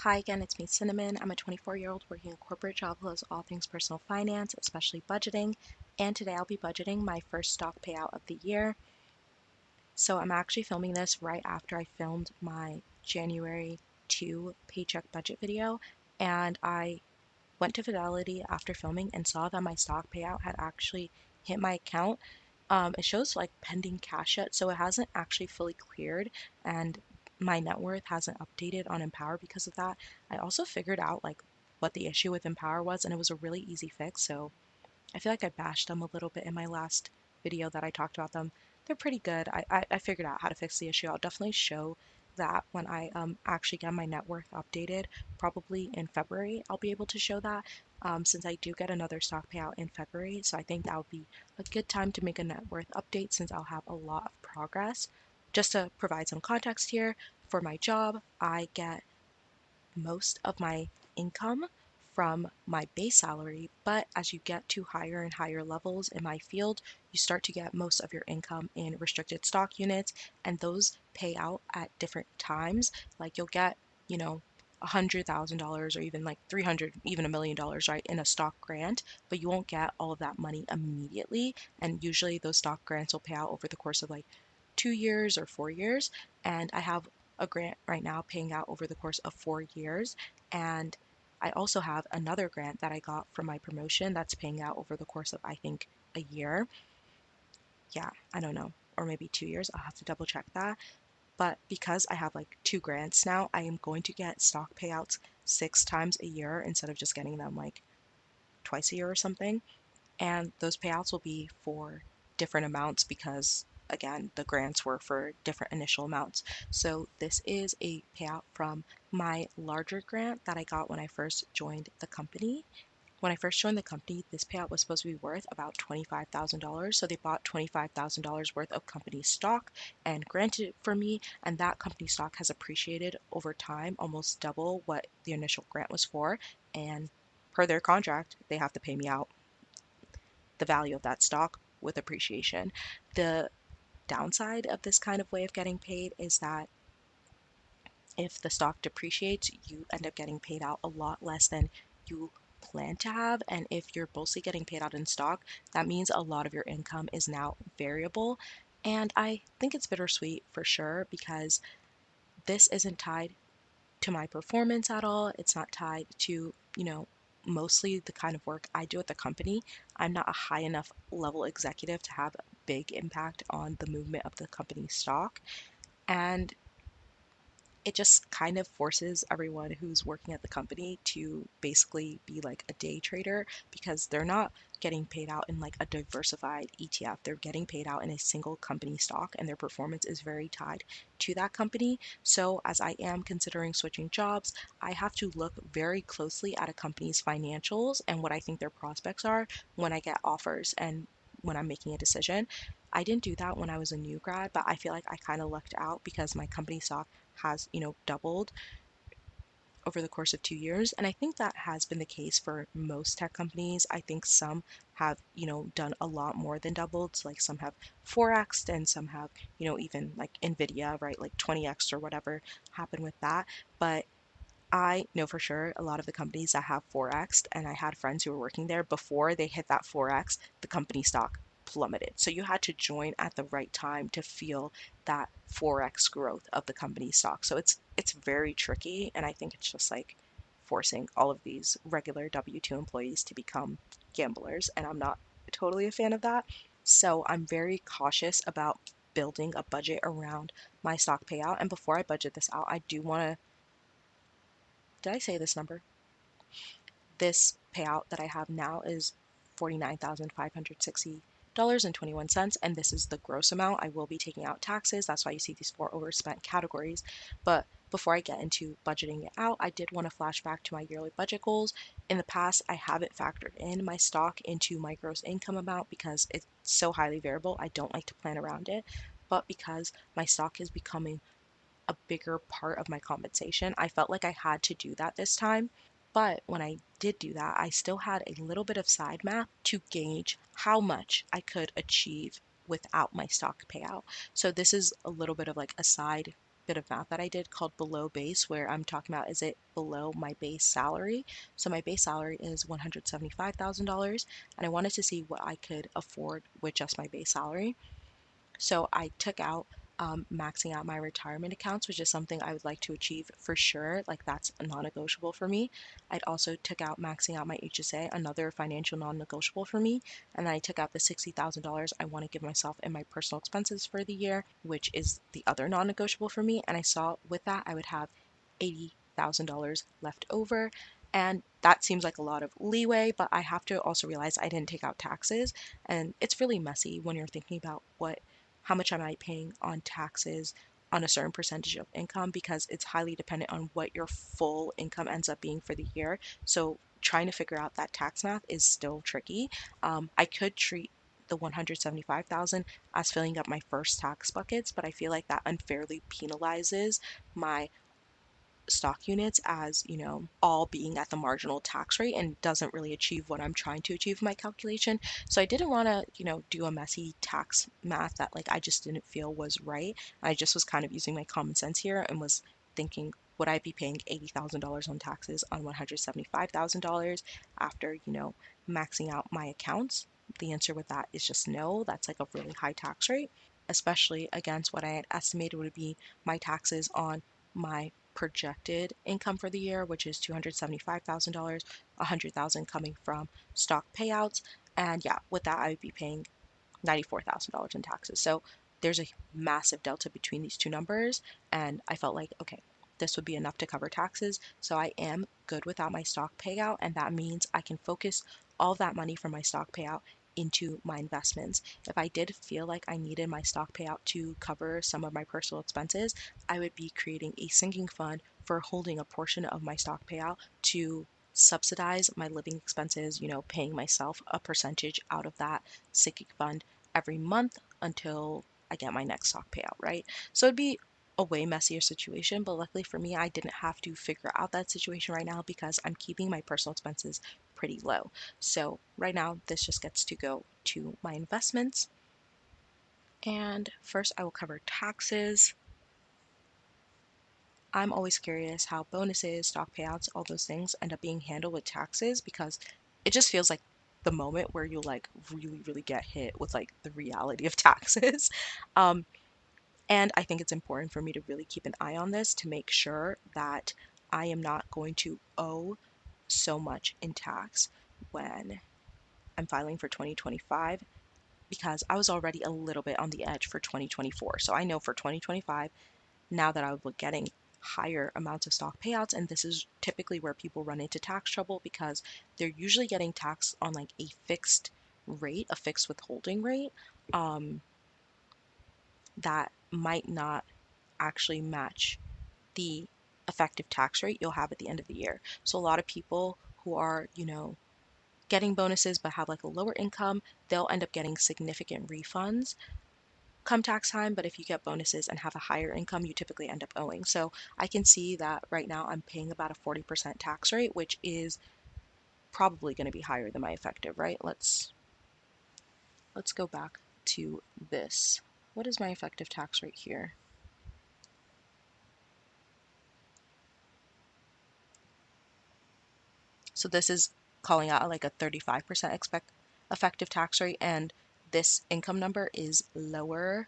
Hi again, it's me, Cinnamon. I'm a 24-year-old working a corporate job who loves all things personal finance, especially budgeting. And today I'll be budgeting my first stock payout of the year. So I'm actually filming this right after I filmed my January 2 paycheck budget video. And I went to Fidelity after filming and saw that my stock payout had actually hit my account. It shows like pending cash yet, so it hasn't actually fully cleared, and my net worth hasn't updated on Empower because of that. I also figured out like what the issue with Empower was, and it was a really easy fix. So I feel like I bashed them a little bit in my last video that I talked about them. They're pretty good. I figured out how to fix the issue. I'll definitely show that when I actually get my net worth updated, probably in February. I'll be able to show that since I do get another stock payout in February. So I think that would be a good time to make a net worth update since I'll have a lot of progress. Just to provide some context here, for my job, I get most of my income from my base salary, but as you get to higher and higher levels in my field, you start to get most of your income in restricted stock units, and those pay out at different times. Like you'll get, you know, $100,000 or even like 300, even $1 million, right, in a stock grant, but you won't get all of that money immediately. And usually those stock grants will pay out over the course of like 2 years or 4 years. And I have a grant right now paying out over the course of 4 years. And I also have another grant that I got from my promotion that's paying out over the course of, I think, a year. Yeah, I don't know. Or maybe 2 years. I'll have to double check that. But because I have like two grants now, I am going to get stock payouts 6 times a year instead of just getting them like twice a year or something. And those payouts will be for different amounts because again the grants were for different initial amounts. So this is a payout from my larger grant that I got when I first joined the company. When I first joined the company, this payout was supposed to be worth about $25,000. So they bought $25,000 worth of company stock and granted it for me. And that company stock has appreciated over time, almost double what the initial grant was for. And per their contract, they have to pay me out the value of that stock with appreciation. The downside of this kind of way of getting paid is that if the stock depreciates, you end up getting paid out a lot less than you plan to have. And if you're mostly getting paid out in stock, that means a lot of your income is now variable. And I think it's bittersweet for sure because this isn't tied to my performance at all. It's not tied to, mostly the kind of work I do at the company. I'm not a high enough level executive to have a big impact on the movement of the company's stock. And it just kind of forces everyone who's working at the company to basically be like a day trader because they're not getting paid out in like a diversified ETF. They're getting paid out in a single company stock and their performance is very tied to that company. So as I am considering switching jobs, I have to look very closely at a company's financials and what I think their prospects are when I get offers and when I'm making a decision. I didn't do that when I was a new grad, but I feel like I kind of lucked out because my company stock has, doubled over the course of 2 years. And I think that has been the case for most tech companies. I think some have, done a lot more than doubled. So like some have 4x'd and some have, even like Nvidia, right? Like 20x or whatever happened with that. But I know for sure a lot of the companies that have 4x'd, and I had friends who were working there before they hit that 4x, the company stock plummeted. So you had to join at the right time to feel that 4x growth of the company stock. So it's very tricky, and I think it's just like forcing all of these regular W2 employees to become gamblers, and I'm not totally a fan of that. So I'm very cautious about building a budget around my stock payout. And before I budget this out, I do want to, did I say this number? This payout that I have now is $49,560.21, and this is the gross amount. I will be taking out taxes. That's why you see these four overspent categories. But before I get into budgeting it out, I did want to flash back to my yearly budget goals. In the past, I haven't factored in my stock into my gross income amount because it's so highly variable. I don't like to plan around it. But because my stock is becoming a bigger part of my compensation, I felt like I had to do that this time. But when I did do that, I still had a little bit of side math to gauge how much I could achieve without my stock payout. So this is a little bit of like a side bit of math that I did called below base, where I'm talking about is it below my base salary. So my base salary is $175,000, and I wanted to see what I could afford with just my base salary. So I took out maxing out my retirement accounts, which is something I would like to achieve for sure. Like that's a non-negotiable for me. I'd also took out maxing out my HSA, another financial non-negotiable for me. And then I took out the $60,000 I want to give myself in my personal expenses for the year, which is the other non-negotiable for me. And I saw with that I would have $80,000 left over. And that seems like a lot of leeway, but I have to also realize I didn't take out taxes. And it's really messy when you're thinking about how much am I paying on taxes on a certain percentage of income, because it's highly dependent on what your full income ends up being for the year. So trying to figure out that tax math is still tricky. I could treat the 175,000 as filling up my first tax buckets, but I feel like that unfairly penalizes my stock units as, all being at the marginal tax rate and doesn't really achieve what I'm trying to achieve in my calculation. So I didn't want to, do a messy tax math that like I just didn't feel was right. I just was kind of using my common sense here and was thinking, would I be paying $80,000 on taxes on $175,000 after, maxing out my accounts? The answer with that is just no. That's like a really high tax rate, especially against what I had estimated would be my taxes on my projected income for the year, which is $275,000, $100,000 coming from stock payouts. And yeah, with that, I would be paying $94,000 in taxes. So there's a massive delta between these two numbers. And I felt like, okay, this would be enough to cover taxes. So I am good without my stock payout. And that means I can focus all of that money from my stock payout into my investments. If I did feel like I needed my stock payout to cover some of my personal expenses, I would be creating a sinking fund for holding a portion of my stock payout to subsidize my living expenses, paying myself a percentage out of that sinking fund every month until I get my next stock payout, right? So it'd be a way messier situation, but luckily for me, I didn't have to figure out that situation right now because I'm keeping my personal expenses pretty low. So right now, this just gets to go to my investments. And first, I will cover taxes. I'm always curious how bonuses, stock payouts, all those things end up being handled with taxes, because it just feels like the moment where you like really, really get hit with like the reality of taxes. Um, and I think it's important for me to really keep an eye on this to make sure that I am not going to owe so much in tax when I'm filing for 2025, because I was already a little bit on the edge for 2024. So I know for 2025, now that I was getting higher amounts of stock payouts, and this is typically where people run into tax trouble because they're usually getting taxed on like a fixed rate, a fixed withholding rate, um, that might not actually match the effective tax rate you'll have at the end of the year. So a lot of people who are, getting bonuses but have like a lower income, they'll end up getting significant refunds come tax time, but if you get bonuses and have a higher income, you typically end up owing. So I can see that right now I'm paying about a 40% tax rate, which is probably going to be higher than my effective, right? Let's go back to this. What is my effective tax rate here? So this is calling out like a 35% effective tax rate, and this income number is lower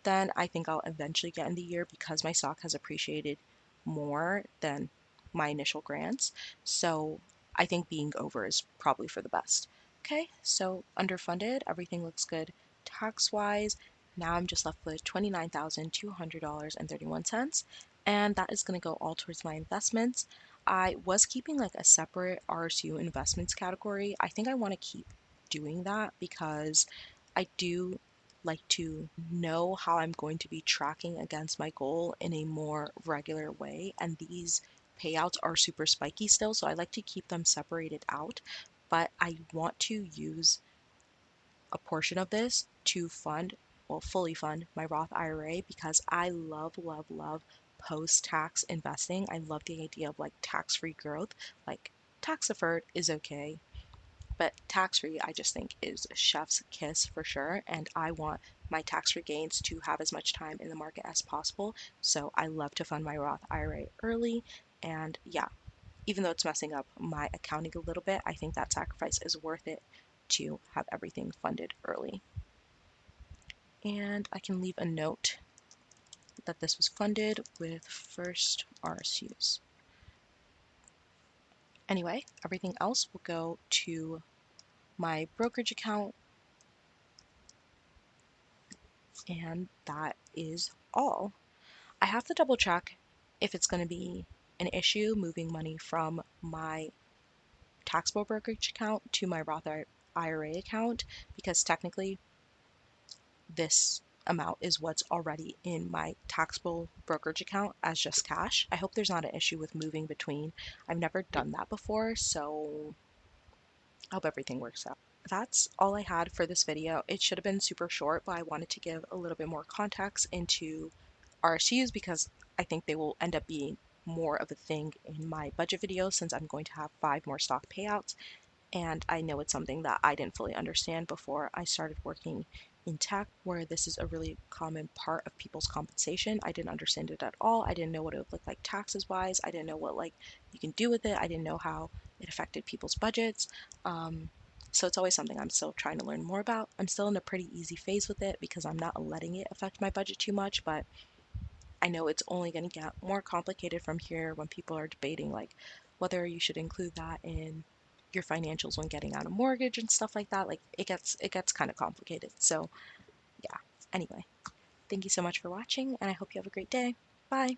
than I think I'll eventually get in the year because my stock has appreciated more than my initial grants. So I think being over is probably for the best. Okay, so underfunded, everything looks good tax wise. Now I'm just left with $29,200.31, and that is going to go all towards my investments. I was keeping like a separate RSU investments category. I think I want to keep doing that because I do like to know how I'm going to be tracking against my goal in a more regular way. And these payouts are super spiky still, so I like to keep them separated out. But I want to use a portion of this to fund, well, fully fund my Roth IRA because I love, love, love post tax investing. I love the idea of like tax free growth. Like tax deferred is okay, but tax free, I just think is chef's kiss for sure. And I want my tax-free gains to have as much time in the market as possible. So I love to fund my Roth IRA early. And yeah, even though it's messing up my accounting a little bit, I think that sacrifice is worth it to have everything funded early. And I can leave a note that this was funded with first RSUs. Anyway, everything else will go to my brokerage account, and that is all. I have to double check if it's going to be an issue moving money from my taxable brokerage account to my Roth IRA account, because technically this amount is what's already in my taxable brokerage account as just cash. I hope there's not an issue with moving between. I've never done that before, so I hope everything works out. That's all I had for this video. It should have been super short, but I wanted to give a little bit more context into RSUs because I think they will end up being more of a thing in my budget video since I'm going to have 5 more stock payouts. And I know it's something that I didn't fully understand before I started working in tech, where this is a really common part of people's compensation. I didn't understand it at all. I didn't know what it would look like taxes wise. I didn't know what like you can do with it. I didn't know how it affected people's budgets. So it's always something I'm still trying to learn more about. I'm still in a pretty easy phase with it because I'm not letting it affect my budget too much, but I know it's only going to get more complicated from here when people are debating like whether you should include that in your financials when getting out a mortgage and stuff like that. Like it gets kind of complicated. So yeah. Anyway, thank you so much for watching and I hope you have a great day. Bye.